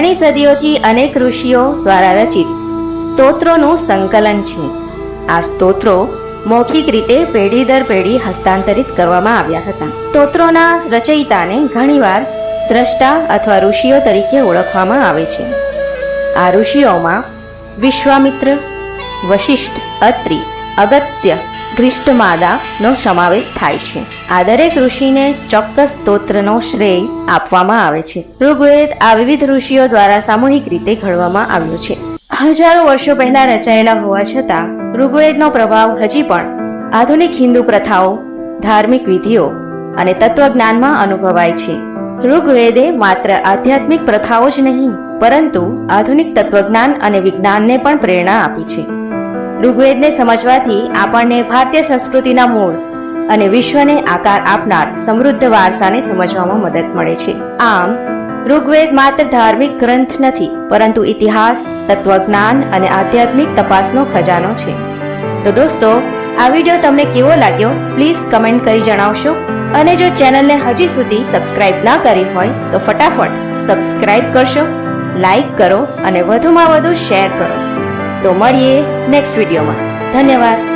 ઘણી સદીઓથી અનેક ઋષિઓ દ્વારા રચિત સ્તોત્રોનું સંકલન છે. આ સ્તોત્રો મૌખિક રીતે પેઢી દર પેઢી હસ્તાંતરિત કરવામાં આવ્યા હતા. સ્તોત્રોના રચયિતાને ઘણીવાર દ્રષ્ટા અથવા ઋષિઓ તરીકે ઓળખવામાં આવે છે. આ ઋષિઓમાં વિશ્વામિત્ર, વશિષ્ઠ, અત્રિ, અગસ્ત્ય, ગ્રીષ્ટમાદાનો સમાવેશ થાય છે. આ દરેક ઋષિને ચોક્કસ સ્તોત્રનો શ્રેય આપવામાં આવે છે. ઋગ્વેદ આ વિવિધ ઋષિઓ દ્વારા સામૂહિક રીતે ઘડવામાં આવ્યો છે. હજારો વર્ષો પહેલા રચાયેલા હોવા છતાં ઋગ્વેદનો પ્રભાવ હજી પણ આધુનિક હિન્દુ પ્રથાઓ, ધાર્મિક વિધિઓ અને તત્વજ્ઞાનમાં અનુભવાય છે. ઋગ્વેદે માત્ર આધ્યાત્મિક પ્રથાઓ જ નહીં, પરંતુ આધુનિક તત્વજ્ઞાન અને વિજ્ઞાનને પણ પ્રેરણા આપી છે. ઋગ્વેદને સમજવાથી આપણને ભારતીય સંસ્કૃતિના મૂળ અને વિશ્વને આકાર આપનાર સમૃદ્ધ વારસાને સમજવામાં મદદ મળે છે. આમ ઋગ્વેદ માત્ર ધાર્મિક ગ્રંથ નથી, પરંતુ ઇતિહાસ, તત્વજ્ઞાન અને આધ્યાત્મિક તપાસનો ખજાનો છે. તો દોસ્તો, આ વિડીયો તમને કેવો લાગ્યો પ્લીઝ કમેન્ટ કરી જણાવશો. અને જો ચેનલને હજી સુધી સબસ્ક્રાઇબ ના કરી હોય તો ફટાફટ સબસ્ક્રાઇબ કરશો, લાઈક કરો અને વધુમાં વધુ શેર કરો. તો મળીએ નેક્સ્ટ વિડીયોમાં. ધન્યવાદ.